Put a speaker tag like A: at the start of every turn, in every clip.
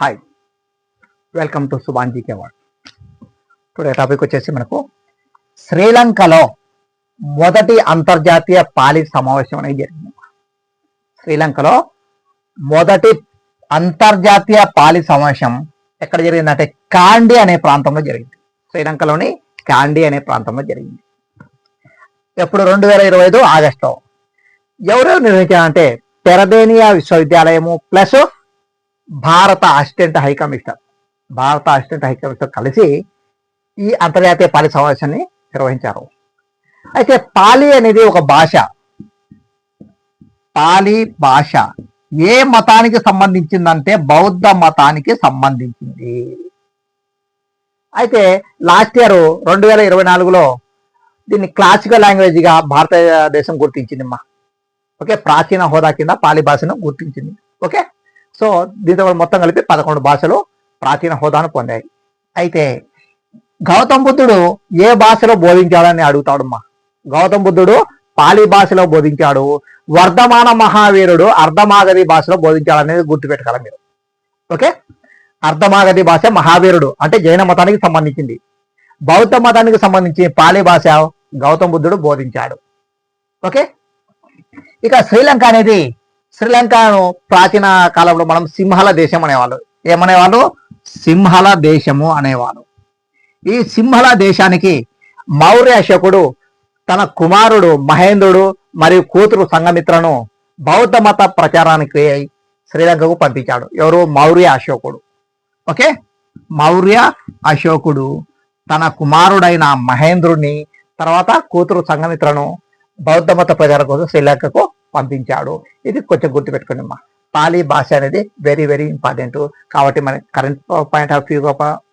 A: Hi, welcome to Subhan GK world. Today topic వచ్చేసి మనకు శ్రీలంకలో మొదటి అంతర్జాతీయ పాలీ సమావేశం అనేది జరిగింది. శ్రీలంకలో మొదటి అంతర్జాతీయ పాలీ సమావేశం ఎక్కడ జరిగిందంటే కాండి అనే ప్రాంతంలో జరిగింది. శ్రీలంకలోని కాండి అనే ప్రాంతంలో జరిగింది. ఎప్పుడు 2025 ఆగస్టులో. ఎవరెవరు నిర్వహించారంటే పెరదేనియా విశ్వవిద్యాలయము ప్లస్ భారత అసిస్టెంట్ హైకమిషనర్ కలిసి ఈ అంతర్జాతీయ పాలీ సమావేశాన్ని నిర్వహించారు. అయితే పాలీ అనేది ఒక భాష. పాలీ భాష ఏ మతానికి సంబంధించిందంటే బౌద్ధ మతానికి సంబంధించింది. అయితే లాస్ట్ ఇయర్ 2024లో దీన్ని క్లాసికల్ లాంగ్వేజ్ గా భారతదేశం గుర్తించింది. ఓకే, ప్రాచీన హోదా కింద పాలీ భాషను గుర్తించింది. ఓకే, సో దీంతో మొత్తం కలిపి 11 భాషలు ప్రాచీన హోదాను పొందాయి. అయితే గౌతమ్ బుద్ధుడు ఏ భాషలో బోధించాడని అడుగుతాడమ్మా. గౌతమ్ బుద్ధుడు పాలీ భాషలో బోధించాడు. వర్ధమాన మహావీరుడు అర్ధమాగధి భాషలో బోధించాడనేది గుర్తుపెట్టుకోవాలి మీరు. ఓకే, అర్ధమాగధి భాష మహావీరుడు అంటే జైన మతానికి సంబంధించింది. బౌద్ధ మతానికి సంబంధించి పాలీ భాష గౌతమ్ బుద్ధుడు బోధించాడు. ఓకే, ఇక శ్రీలంక అనేది, శ్రీలంకను ప్రాచీన కాలంలో మనం సింహళ దేశం అనేవాళ్ళు. ఏమనేవాళ్ళు? సింహళ దేశము అనేవాళ్ళు. ఈ సింహళ దేశానికి మౌర్య అశోకుడు తన కుమారుడు మహేంద్రుడు మరియు కూతురు సంఘమిత్రను బౌద్ధ మత ప్రచారానికి శ్రీలంకకు పంపించాడు. ఎవరు? మౌర్య అశోకుడు. ఓకే, మౌర్య అశోకుడు తన కుమారుడైన మహేంద్రుడిని తర్వాత కూతురు సంఘమిత్రను బౌద్ధ మత ప్రచారం కోసం శ్రీలంకకు పంపించాడు. ఇది కొంచెం గుర్తుపెట్టుకోండి అమ్మా. పాలీ భాష అనేది వెరీ వెరీ ఇంపార్టెంట్. కాబట్టి మన current point of view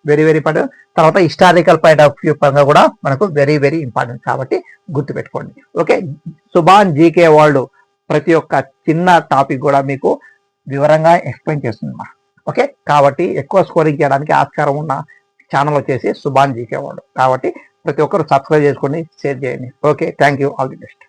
A: very very important. తర్వాత హిస్టారికల్ పాయింట్ ఆఫ్ వ్యూ పరంగా కూడా మనకు వెరీ వెరీ ఇంపార్టెంట్. కాబట్టి గుర్తుపెట్టుకోండి. ఓకే, సుభాన్ జీకే వరల్డ్ ప్రతి ఒక్క చిన్న టాపిక్ కూడా మీకు వివరంగా ఎక్స్ప్లెయిన్ చేస్తుందమ్మా. ఓకే, కాబట్టి ఎక్కువ స్కోరింగ్ చేయడానికి ఆస్కారం ఉన్న ఛానల్ వచ్చేసి సుభాన్ జీకే వరల్డ్. కాబట్టి ప్రతి ఒక్కరు సబ్స్క్రైబ్ చేసుకోండి, షేర్ చేయండి. Okay, thank you, all the best.